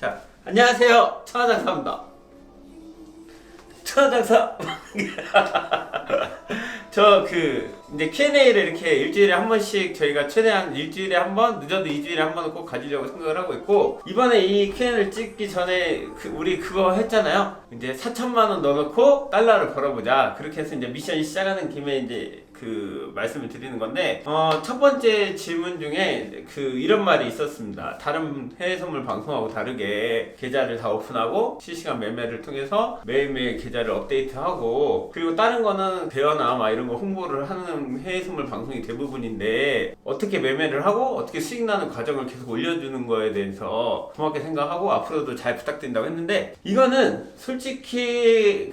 자, 안녕하세요. 천하장사입니다. 천하장사. 이제 Q&A를 이렇게 일주일에 한 번씩 저희가 최대한 일주일에 한 번, 늦어도 2주일에 한 번은 꼭 가지려고 생각을 하고 있고, 이번에 이 Q&A를 찍기 전에 우리 그거 했잖아요. 이제 4천만 원 넣어놓고 달러를 벌어보자. 그렇게 해서 이제 미션이 시작하는 김에 이제 말씀을 드리는 건데, 첫 번째 질문 중에 이런 말이 있었습니다. 다른 해외 선물 방송하고 다르게 계좌를 다 오픈하고 실시간 매매를 통해서 매일매일 계좌를 업데이트하고, 그리고 다른 거는 대여나 막 이런 거 홍보를 하는 해외 선물 방송이 대부분인데, 어떻게 매매를 하고 어떻게 수익 나는 과정을 계속 올려주는 거에 대해서 고맙게 생각하고 앞으로도 잘 부탁드린다고 했는데, 이거는 솔직히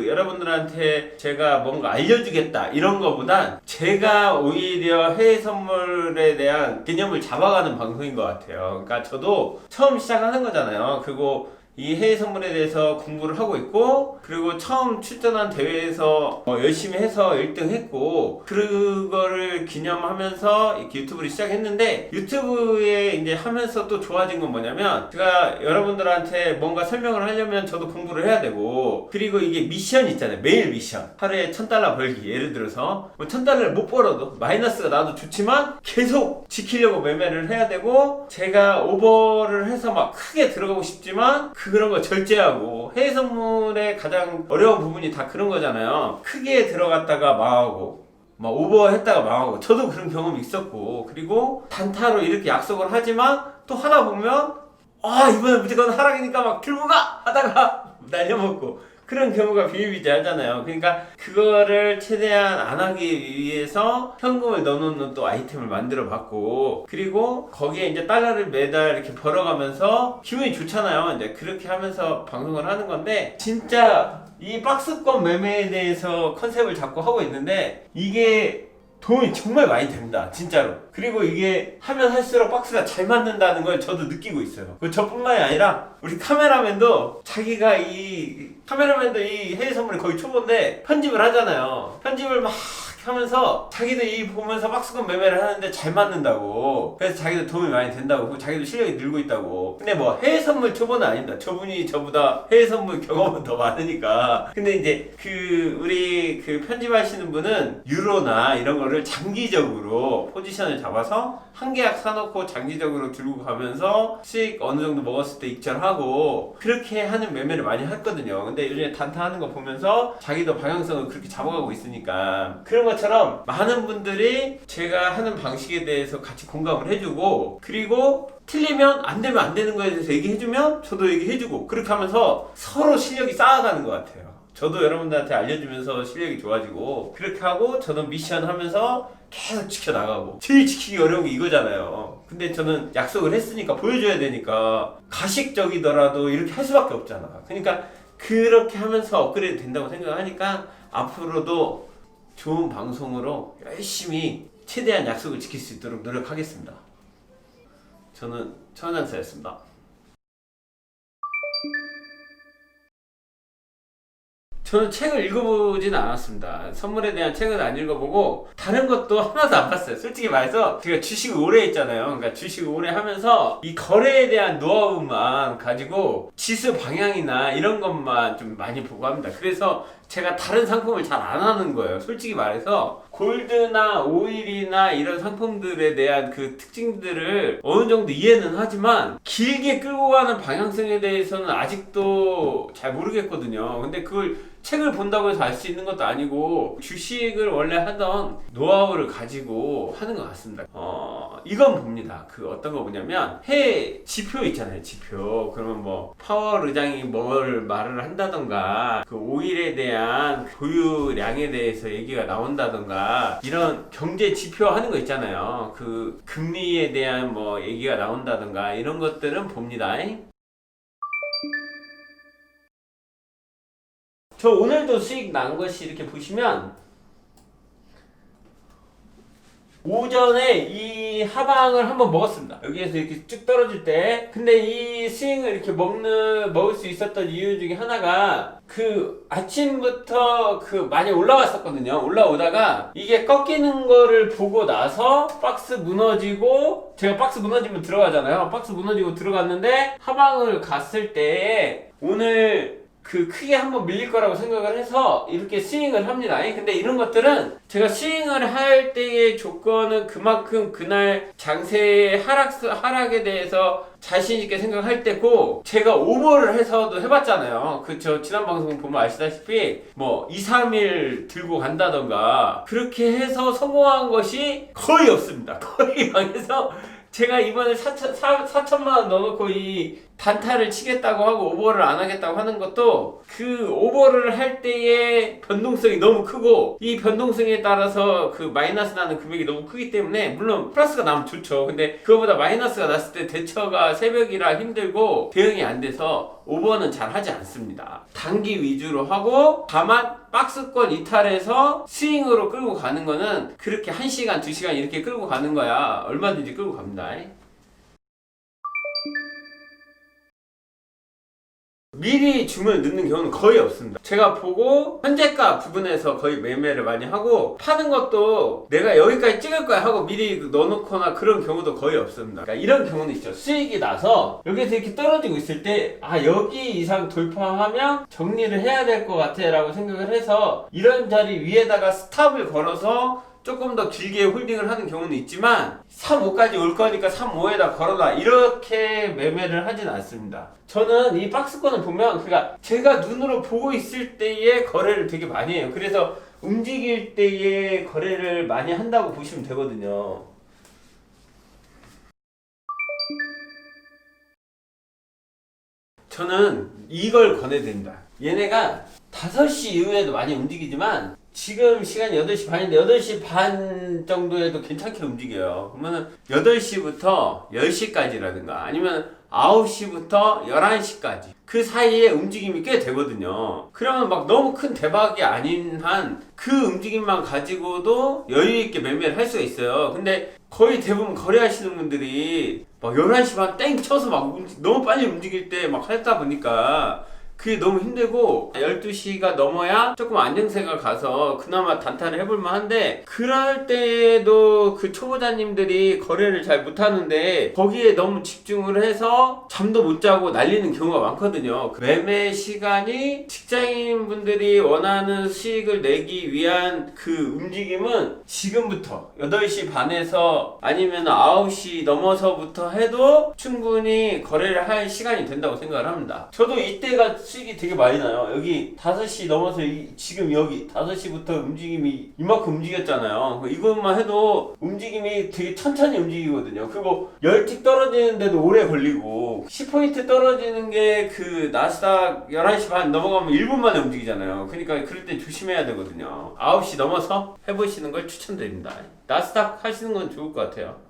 여러분들한테 제가 뭔가 알려주겠다 이런 거보다 제가 오히려 해외 선물에 대한 개념을 잡아가는 방송인 것 같아요. 그러니까 저도 처음 시작하는 거잖아요. 그리고 이 해외 선물에 대해서 공부를 하고 있고, 그리고 처음 출전한 대회에서 열심히 해서 1등 했고, 그거를 기념하면서 이렇게 유튜브를 시작했는데, 유튜브에 이제 하면서 또 좋아진 건 뭐냐면, 제가 여러분들한테 뭔가 설명을 하려면 저도 공부를 해야 되고, 그리고 이게 미션이 있잖아요. 매일 미션. 하루에 $1000 벌기. 예를 들어서 뭐 $1000를 못 벌어도 마이너스가 나도 좋지만 계속 지키려고 매매를 해야 되고, 제가 오버를 해서 막 크게 들어가고 싶지만 그런 거 절제하고, 해외 선물의 가장 어려운 부분이 다 그런 거잖아요. 크게 들어갔다가 망하고, 막 오버했다가 망하고, 저도 그런 경험이 있었고, 그리고 단타로 이렇게 약속을 하지만 또 하다 보면 이번에 무조건 하락이니까 막 들고 가! 하다가 날려먹고, 그런 경우가 비일비재하잖아요. 그러니까 그거를 최대한 안 하기 위해서 현금을 넣어놓는 또 아이템을 만들어 봤고, 그리고 거기에 이제 달러를 매달 이렇게 벌어가면서 기분이 좋잖아요. 이제 그렇게 하면서 방송을 하는 건데, 진짜 이 박스권 매매에 대해서 컨셉을 잡고 하고 있는데, 이게 도움이 정말 많이 됩니다. 진짜로. 그리고 이게 하면 할수록 박스가 잘 맞는다는 걸 저도 느끼고 있어요. 저뿐만이 아니라 우리 카메라맨도 이 해외 선물이 거의 초보인데 편집을 하잖아요. 편집을 막 하면서 자기도 이 보면서 박스권 매매를 하는데 잘 맞는다고, 그래서 자기도 도움이 많이 된다고, 그리고 자기도 실력이 늘고 있다고. 근데 뭐 해외 선물 초보는 아닙니다. 저분이 저보다 해외 선물 경험은 더 많으니까. 근데 이제 우리 편집하시는 분은 유로나 이런 거를 장기적으로 포지션을 잡아서 한 계약 사놓고 장기적으로 들고 가면서 수익 어느 정도 먹었을 때 익절하고, 그렇게 하는 매매를 많이 했거든요. 근데 요즘에 단타 하는 거 보면서 자기도 방향성을 그렇게 잡아가고 있으니까, 그런 것처럼 많은 분들이 제가 하는 방식에 대해서 같이 공감을 해주고, 그리고 틀리면 안 되면 안 되는 거에 대해서 얘기해주면 저도 얘기해주고, 그렇게 하면서 서로 실력이 쌓아가는 것 같아요. 저도 여러분들한테 알려주면서 실력이 좋아지고, 그렇게 하고 저도 미션 하면서 계속 지켜나가고. 제일 지키기 어려운 게 이거잖아요. 근데 저는 약속을 했으니까 보여줘야 되니까 가식적이더라도 이렇게 할 수밖에 없잖아. 그러니까 그렇게 하면서 업그레이드 된다고 생각하니까 앞으로도 좋은 방송으로 열심히 최대한 약속을 지킬 수 있도록 노력하겠습니다. 저는 천하장사였습니다. 저는 책을 읽어보진 않았습니다. 선물에 대한 책은 안 읽어보고 다른 것도 하나도 안 봤어요. 솔직히 말해서 제가 주식을 오래 했잖아요. 그러니까 주식을 오래 하면서 이 거래에 대한 노하우만 가지고 지수 방향이나 이런 것만 좀 많이 보고 합니다. 그래서 제가 다른 상품을 잘 안 하는 거예요. 솔직히 말해서 골드나 오일이나 이런 상품들에 대한 그 특징들을 어느 정도 이해는 하지만 길게 끌고 가는 방향성에 대해서는 아직도 잘 모르겠거든요. 근데 그걸 책을 본다고 해서 알 수 있는 것도 아니고, 주식을 원래 하던 노하우를 가지고 하는 것 같습니다. 이건 봅니다. 어떤 거 보냐면, 해외 지표 있잖아요. 지표. 그러면 뭐 파월 의장이 뭘 말을 한다던가, 오일에 대한 보유량에 대해서 얘기가 나온다던가, 이런 경제 지표 하는 거 있잖아요. 금리에 대한 뭐 얘기가 나온다던가, 이런 것들은 봅니다. 저 오늘도 수익 난 것이 이렇게 보시면 오전에 이 하방을 한번 먹었습니다. 여기에서 이렇게 쭉 떨어질 때. 근데 이 스윙을 이렇게 먹을 수 있었던 이유 중에 하나가 그 아침부터 그 많이 올라왔었거든요. 올라오다가 이게 꺾이는 거를 보고 나서 박스 무너지고, 제가 박스 무너지면 들어가잖아요. 박스 무너지고 들어갔는데 하방을 갔을 때 오늘 그 크게 한번 밀릴 거라고 생각을 해서 이렇게 스윙을 합니다. 근데 이런 것들은 제가 스윙을 할 때의 조건은 그만큼 그날 장세의 하락에 대해서 자신있게 생각할 때고, 제가 오버를 해서도 해봤잖아요. 그쵸. 지난 방송 보면 아시다시피 뭐 2, 3일 들고 간다던가 그렇게 해서 성공한 것이 거의 없습니다. 거의 망해서 제가 이번에 4천만 원 넣어놓고 이 단타를 치겠다고 하고 오버를 안 하겠다고 하는 것도 그 오버를 할 때의 변동성이 너무 크고, 이 변동성에 따라서 그 마이너스 나는 금액이 너무 크기 때문에, 물론 플러스가 나면 좋죠. 근데 그거보다 마이너스가 났을 때 대처가 새벽이라 힘들고 대응이 안 돼서 오버는 잘 하지 않습니다. 단기 위주로 하고, 다만 박스권 이탈해서 스윙으로 끌고 가는 거는 그렇게 1시간, 2시간 이렇게 끌고 가는 거야 얼마든지 끌고 갑니다. 미리 주문을 넣는 경우는 거의 없습니다. 제가 보고 현재가 부분에서 거의 매매를 많이 하고, 파는 것도 내가 여기까지 찍을 거야 하고 미리 넣어놓거나 그런 경우도 거의 없습니다. 그러니까 이런 경우는 있죠. 수익이 나서 여기서 이렇게 떨어지고 있을 때, 아 여기 이상 돌파하면 정리를 해야 될 것 같아 라고 생각을 해서 이런 자리 위에다가 스탑을 걸어서 조금 더 길게 홀딩을 하는 경우는 있지만, 3.5까지 올 거니까 3.5에다 걸어라 이렇게 매매를 하진 않습니다. 저는 이 박스권을 보면, 그러니까 제가 눈으로 보고 있을 때의 거래를 되게 많이 해요. 그래서 움직일 때의 거래를 많이 한다고 보시면 되거든요. 저는 이걸 권해드립니다. 얘네가 5시 이후에도 많이 움직이지만 지금 시간이 8시 반인데 8시 반 정도에도 괜찮게 움직여요. 그러면은 8시부터 10시까지라든가 아니면 9시부터 11시까지 그 사이에 움직임이 꽤 되거든요. 그러면 막 너무 큰 대박이 아닌 한 그 움직임만 가지고도 여유있게 매매를 할 수가 있어요. 근데 거의 대부분 거래하시는 분들이 막 11시 반 땡 쳐서 막 너무 빨리 움직일 때 막 하다 보니까 그게 너무 힘들고, 12시가 넘어야 조금 안정세가 가서 그나마 단타를 해볼만 한데, 그럴 때에도 그 초보자님들이 거래를 잘 못하는데 거기에 너무 집중을 해서 잠도 못 자고 날리는 경우가 많거든요. 매매 시간이 직장인분들이 원하는 수익을 내기 위한 그 움직임은 지금부터 8시 반에서 아니면 9시 넘어서부터 해도 충분히 거래를 할 시간이 된다고 생각을 합니다. 저도 이때가 수익이 되게 많이 나요. 여기 5시 넘어서 지금 여기 5시부터 움직임이 이만큼 움직였잖아요. 이것만 해도 움직임이 되게 천천히 움직이거든요. 그리고 10틱 떨어지는데도 오래 걸리고, 10포인트 떨어지는 게 그 나스닥 11시 반 넘어가면 1분 만에 움직이잖아요. 그러니까 그럴 때 조심해야 되거든요. 9시 넘어서 해보시는 걸 추천드립니다. 나스닥 하시는 건 좋을 것 같아요.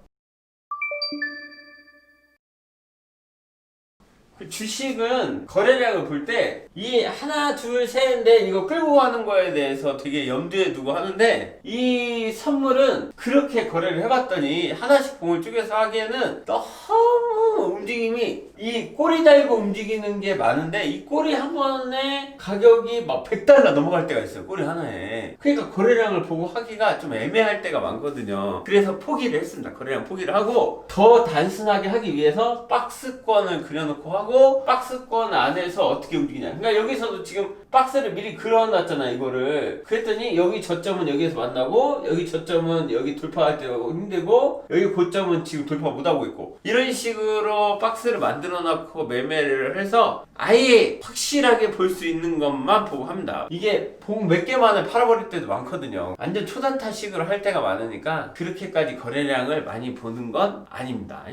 주식은 거래량을 볼 때 이 하나 둘 셋인데 이거 끌고 가는 거에 대해서 되게 염두에 두고 하는데, 이 선물은 그렇게 거래를 해봤더니 하나씩 공을 쪼개서 하기에는 너무 움직임이, 이 꼬리 달고 움직이는 게 많은데 이 꼬리 한 번에 가격이 막 $100 넘어갈 때가 있어요. 꼬리 하나에. 그러니까 거래량을 보고 하기가 좀 애매할 때가 많거든요. 그래서 포기를 했습니다. 거래량 포기를 하고 더 단순하게 하기 위해서 박스권을 그려놓고 하고, 박스권 안에서 어떻게 움직이냐. 그러니까 여기서도 지금 박스를 미리 그려놨잖아 이거를. 그랬더니 여기 저점은 여기에서 만나고, 여기 저점은 여기 돌파할 때 힘들고, 여기 고점은 지금 돌파 못하고 있고, 이런 식으로 박스를 만들어 놨고 매매를 해서 아예 확실하게 볼 수 있는 것만 보고 합니다. 이게 봉 몇 개 만에 팔아버릴 때도 많거든요. 완전 초단타식으로 할 때가 많으니까 그렇게까지 거래량을 많이 보는 건 아닙니다.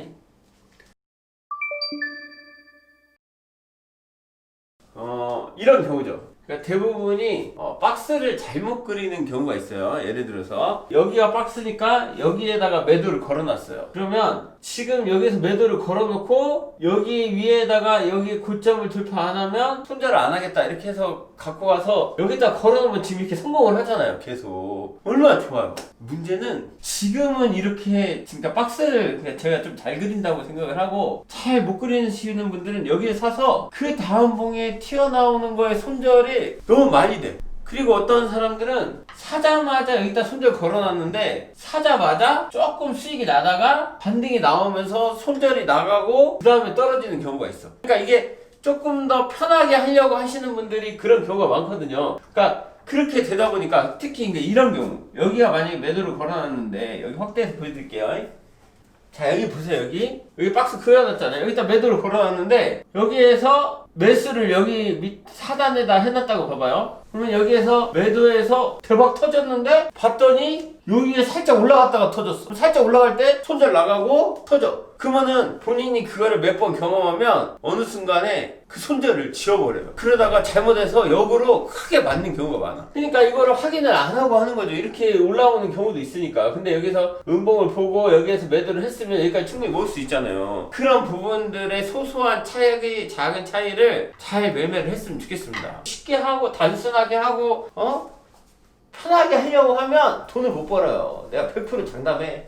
이런 경우죠. 그러니까 대부분이 박스를 잘못 그리는 경우가 있어요. 예를 들어서 여기가 박스니까 여기에다가 매도를 걸어놨어요. 그러면 지금 여기서 매도를 걸어놓고 여기 위에다가 여기 고점을 돌파 안 하면 손절을 안 하겠다 이렇게 해서 갖고 가서 여기다 걸어놓으면 지금 이렇게 성공을 하잖아요. 계속 얼마나 좋아요. 문제는 지금은 이렇게 그러니까 박스를 그냥 제가 좀 잘 그린다고 생각을 하고 잘 못 그리시는 분들은 여기에 사서 그 다음 봉에 튀어나오는 거에 손절이 너무 많이 돼. 그리고 어떤 사람들은 사자마자 여기다 손절 걸어놨는데 사자마자 조금 수익이 나다가 반등이 나오면서 손절이 나가고 그 다음에 떨어지는 경우가 있어. 그러니까 이게 조금 더 편하게 하려고 하시는 분들이 그런 경우가 많거든요. 그러니까 그렇게 되다 보니까 특히 이제 이런 경우 여기가 만약에 매도를 걸어놨는데 여기 확대해서 보여드릴게요. 자 여기 보세요. 여기 박스 그려놨잖아요. 여기다 매도를 걸어놨는데 여기에서 매수를 여기 밑 하단에다 해놨다고 봐봐요. 그러면 여기에서 매도해서 대박 터졌는데 봤더니 여기에 살짝 올라갔다가 터졌어. 살짝 올라갈 때 손절 나가고 터져. 그러면은 본인이 그거를 몇 번 경험하면 어느 순간에 그 손절을 지워버려요. 그러다가 잘못해서 역으로 크게 맞는 경우가 많아. 그러니까 이거를 확인을 안 하고 하는 거죠. 이렇게 올라오는 경우도 있으니까. 근데 여기서 음봉을 보고 여기에서 매도를 했으면 여기까지 충분히 모을 수 있잖아요. 그런 부분들의 소소한 차이, 작은 차이를 잘 매매를 했으면 좋겠습니다. 쉽게 하고 단순하게 하고 편하게 하려고 하면 돈을 못 벌어요. 내가 100% 장담해.